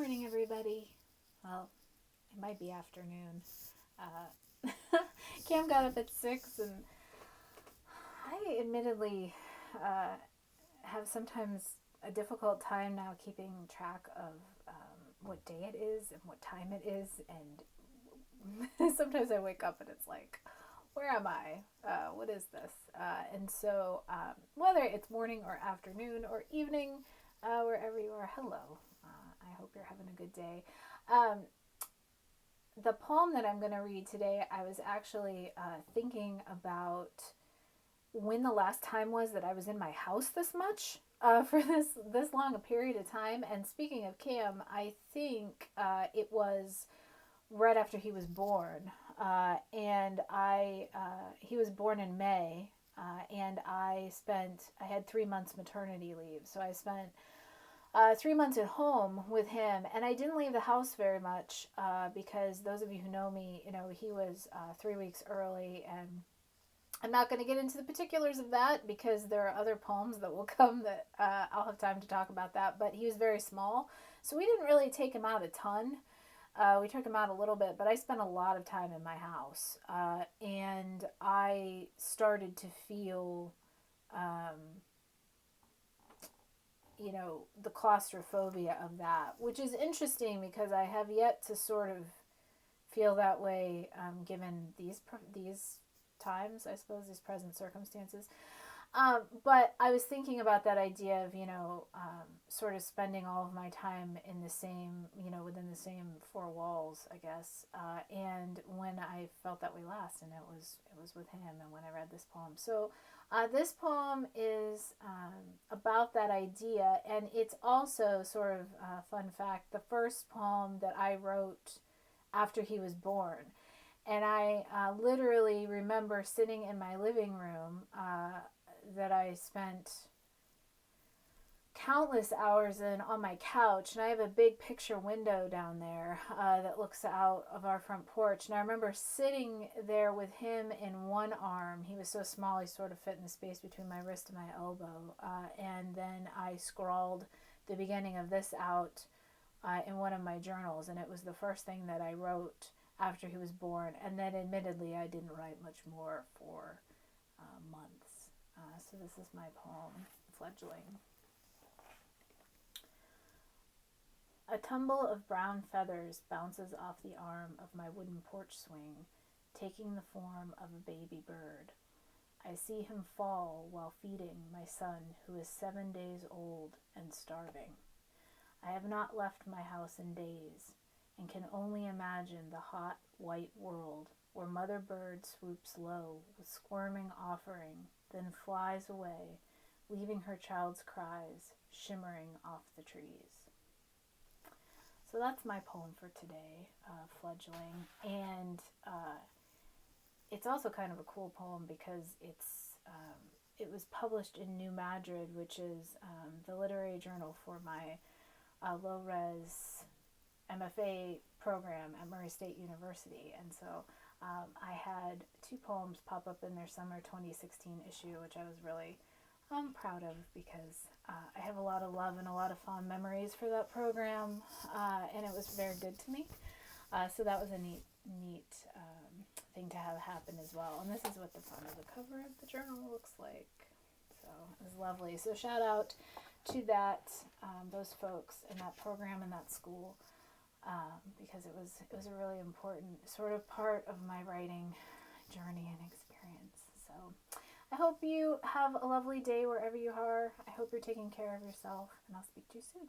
morning, everybody. Well, it might be afternoon. Cam got up at 6, and I admittedly uh, have sometimes a difficult time now keeping track of what day it is and what time it is. And sometimes I wake up and it's like, where am I? What is this? Whether it's morning or afternoon or evening, wherever you are, hello. I hope you're having a good day. Um, the poem that I'm going to read today, I was actually thinking about when the last time was that I was in my house this much for this long a period of time. And speaking of Cam, I think it was right after he was born, he was born in May, and I had 3 months maternity leave, so I spent 3 months at home with him, and I didn't leave the house very much because those of you who know me, he was 3 weeks early, and I'm not going to get into the particulars of that because there are other poems that will come that I'll have time to talk about that. But he was very small, so we didn't really take him out a ton. We took him out a little bit, but I spent a lot of time in my house, and I started to feel, um, the claustrophobia of that, which is interesting because I have yet to sort of feel that way, given these times, I suppose, these present circumstances. But I was thinking about that idea of, sort of spending all of my time in the same, within the same four walls, I guess. And when I felt that way last, and it was with him, and when I read this poem. So this poem is about that idea, and it's also sort of a fun fact, the first poem that I wrote after he was born. And I literally remember sitting in my living room that I spent countless hours in on my couch, and I have a big picture window down there that looks out of our front porch, and I remember sitting there with him in one arm. He was so small, he sort of fit in the space between my wrist and my elbow, and then I scrawled the beginning of this out in one of my journals, and it was the first thing that I wrote after he was born. And then admittedly I didn't write much more for months. So this is my poem, Fledgling. A tumble of brown feathers bounces off the arm of my wooden porch swing, taking the form of a baby bird. I see him fall while feeding my son, who is 7 days old and starving. I have not left my house in days, and can only imagine the hot, white world where Mother Bird swoops low with squirming offering, then flies away, leaving her child's cries shimmering off the trees. So that's my poem for today, Fledgling. And it's also kind of a cool poem because it was published in New Madrid, which is the literary journal for my low-res MFA program at Murray State University. And so I had 2 poems pop up in their summer 2016 issue, which I was really proud of because I have a lot of love and a lot of fond memories for that program, and it was very good to me. So that was a neat thing to have happen as well. And this is what the front of the cover of the journal looks like. So it was lovely. So shout out to those folks in that program and that school, because it was a really important sort of part of my writing journey and experience. So I hope you have a lovely day wherever you are. I hope you're taking care of yourself, and I'll speak to you soon.